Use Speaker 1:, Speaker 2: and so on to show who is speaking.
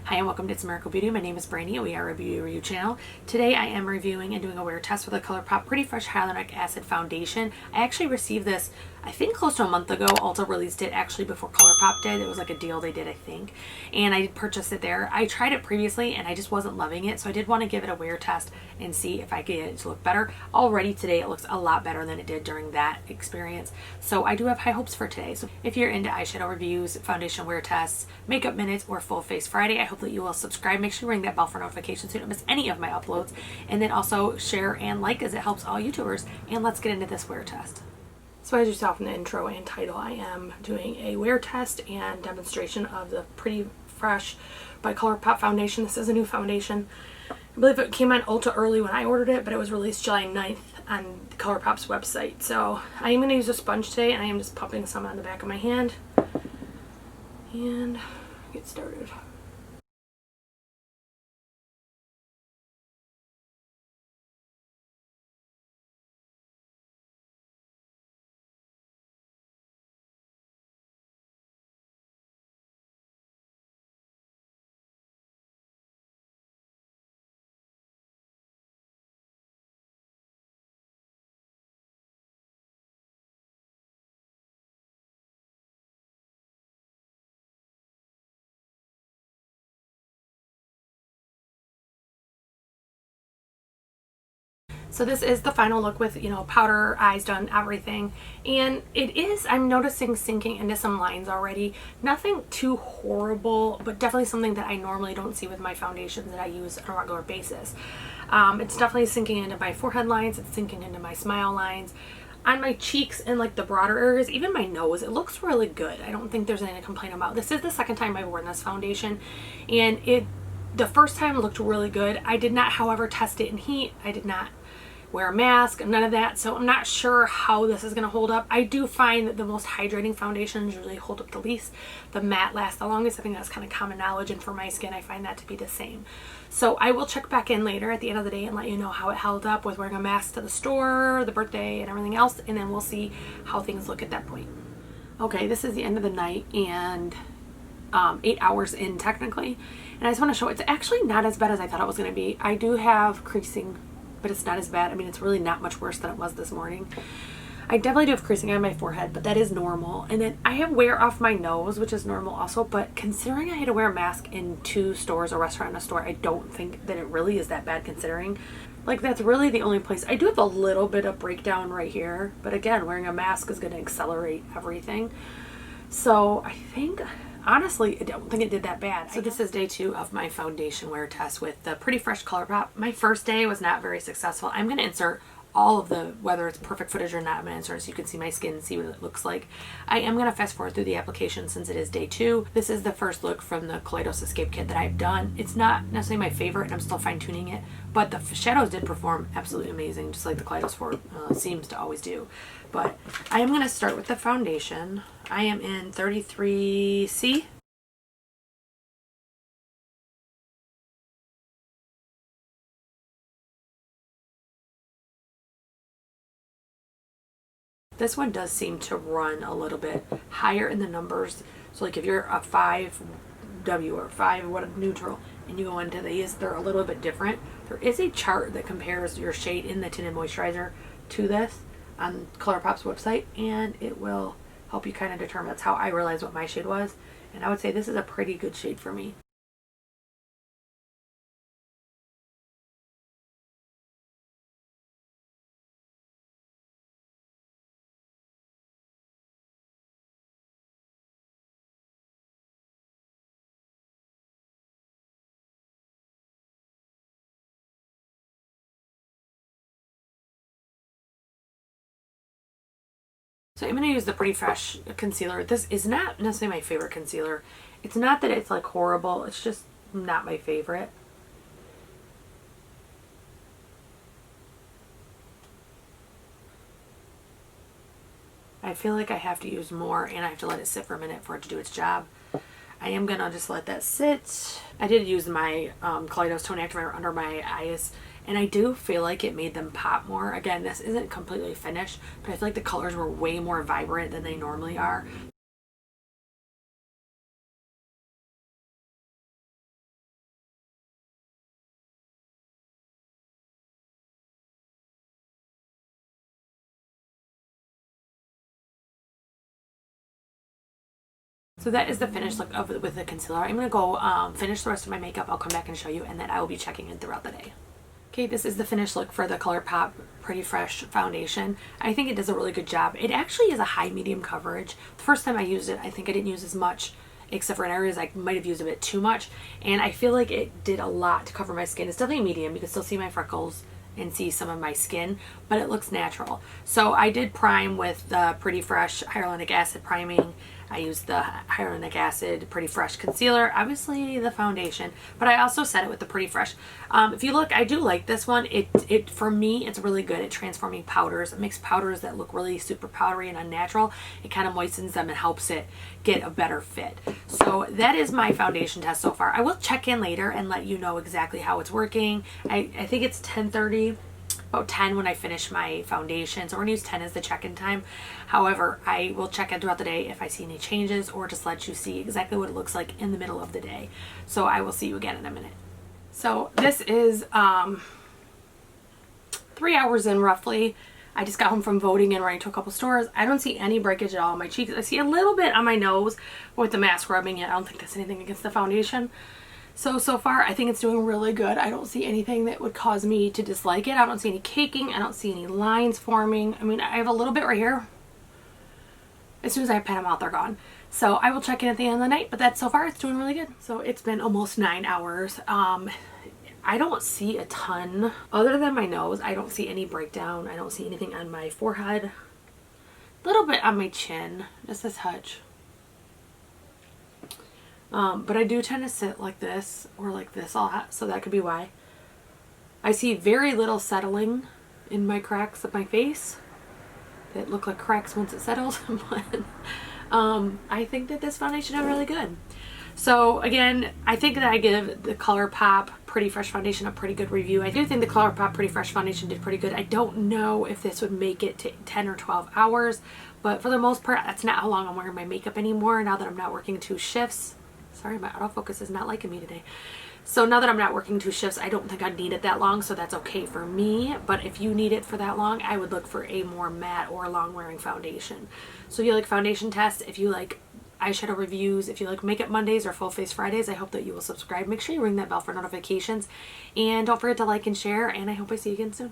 Speaker 1: Hi and welcome to It's Miracle Beauty. My name is Brandy and we are a beauty review channel. Today I am reviewing and doing a wear test with the Colourpop Pretty Fresh Hyaluronic Acid Foundation. I actually received this, I think close to a month ago. Ulta released it actually before Colourpop did. It was like a deal they did, I think. And I purchased it there. I tried it previously and I just wasn't loving it. So I did want to give it a wear test and see if I could get it to look better. Already today it looks a lot better than it did during that experience. So I do have high hopes for today. So if you're into eyeshadow reviews, foundation wear tests, makeup minutes, or full face Friday, I hope that you will subscribe. Make sure you ring that bell for notifications so you don't miss any of my uploads. And then also share and like as it helps all YouTubers. And let's get into this wear test. So as you saw from the intro and title, I am doing a wear test and demonstration of the Pretty Fresh by Colourpop Foundation. This is a new foundation. I believe it came on Ulta early when I ordered it, but it was released July 9th on Colourpop's website. So I am going to use a sponge today, and I am just pumping some on the back of my hand. And get started. So this is the final look with, powder, eyes done, everything. And it is, I'm noticing, sinking into some lines already. Nothing too horrible, but definitely something that I normally don't see with my foundations that I use on a regular basis. It's definitely sinking into my forehead lines. It's sinking into my smile lines. On my cheeks and like the broader areas, even my nose, it looks really good. I don't think there's anything to complain about. This is the second time I've worn this foundation, and the first time looked really good. I did not, however, test it in heat. I did not wear a mask, none of that, so I'm not sure how this is going to hold up. I do find that the most hydrating foundations usually hold up the least. The matte lasts the longest. I think that's kind of common knowledge, and for my skin I find that to be the same. So I will check back in later at the end of the day and let you know how it held up with wearing a mask to the store, the birthday, and everything else, and then we'll see how things look at that point. Okay, this is the end of the night and 8 hours in technically, and I just want to show it's actually not as bad as I thought it was going to be. I do have creasing, but it's not as bad. I mean, it's really not much worse than it was this morning. I definitely do have creasing on my forehead, but that is normal. And then I have wear off my nose, which is normal also, but considering I had to wear a mask in 2 stores, a restaurant and a store, I don't think that it really is that bad considering. Like, that's really the only place. I do have a little bit of breakdown right here, but again, wearing a mask is going to accelerate everything. So I think, honestly, I don't think it did that bad. So this is day 2 of my foundation wear test with the Pretty Fresh Colourpop. My first day was not very successful. I'm going to insert all of the, whether it's perfect footage or not, I'm going to insert so you can see my skin and see what it looks like. I am going to fast forward through the application since it is day 2. This is the first look from the Kaleidos Escape Kit that I've done. It's not necessarily my favorite, and I'm still fine tuning it, but the shadows did perform absolutely amazing, just like the Kaleidos 4 seems to always do. But I am going to start with the foundation. I am in 33C. This one does seem to run a little bit higher in the numbers. So like if you're a 5W or 5 what neutral and you go into these, they're a little bit different. There is a chart that compares your shade in the tinted moisturizer to this on Colourpop's website, and it will help you kind of determine. That's how I realized what my shade was, and I would say this is a pretty good shade for me. So I'm going to use the Pretty Fresh concealer. This is not necessarily my favorite concealer. It's not that it's like horrible, it's just not my favorite. I feel like I have to use more, and I have to let it sit for a minute for it to do its job. I am going to just let that sit. I did use my Kaleidos Tone Activator under my eyes, and I do feel like it made them pop more. Again, this isn't completely finished, but I feel like the colors were way more vibrant than they normally are. So that is the finished look of it with the concealer. I'm going to go finish the rest of my makeup. I'll come back and show you, and then I will be checking in throughout the day. Okay, this is the finished look for the Colourpop Pretty Fresh Foundation. I think it does a really good job. It actually is a high medium coverage. The first time I used it, I think I didn't use as much, except for in areas I might have used a bit too much. And I feel like it did a lot to cover my skin. It's definitely medium. You can still see my freckles and see some of my skin, but it looks natural. So I did prime with the Pretty Fresh Hyaluronic Acid priming. I used the Hyaluronic Acid Pretty Fresh concealer, obviously the foundation, but I also set it with the Pretty Fresh. If you look, I do like this one. It for me, it's really good at transforming powders. It makes powders that look really super powdery and unnatural. It kind of moistens them and helps it get a better fit. So that is my foundation test so far. I will check in later and let you know exactly how it's working. I think it's 10:30. About 10 when I finish my foundation, so we're gonna use 10 as the check-in time. However, I will check in throughout the day if I see any changes, or just let you see exactly what it looks like in the middle of the day. So I will see you again in a minute. So this is 3 hours in roughly. I just got home from voting and running to a couple stores. I don't see any breakage at all on my cheeks. I see a little bit on my nose with the mask rubbing it. I don't think that's anything against the foundation. So far, I think it's doing really good. I don't see anything that would cause me to dislike it. I don't see any caking. I don't see any lines forming. I mean, I have a little bit right here. As soon as I pat them out, they're gone. So I will check in at the end of the night, but so far, it's doing really good. So it's been almost 9 hours. I don't see a ton. Other than my nose, I don't see any breakdown. I don't see anything on my forehead. A little bit on my chin, just a touch. But I do tend to sit like this or like this a lot, so that could be why. I see very little settling in my cracks of my face that look like cracks once it settles. But I think that this foundation is really good. So again, I think that I give the Colourpop Pretty Fresh Foundation a pretty good review. I do think the Colourpop Pretty Fresh Foundation did pretty good. I don't know if this would make it to 10 or 12 hours, but for the most part, that's not how long I'm wearing my makeup anymore now that I'm not working 2 shifts. Sorry, my autofocus is not liking me today. So now that I'm not working 2 shifts, I don't think I'd need it that long, so that's okay for me. But if you need it for that long, I would look for a more matte or long wearing foundation. So if you like foundation tests, if you like eyeshadow reviews, if you like Makeup Mondays or Full Face Fridays, I hope that you will subscribe. Make sure you ring that bell for notifications. And don't forget to like and share, and I hope I see you again soon.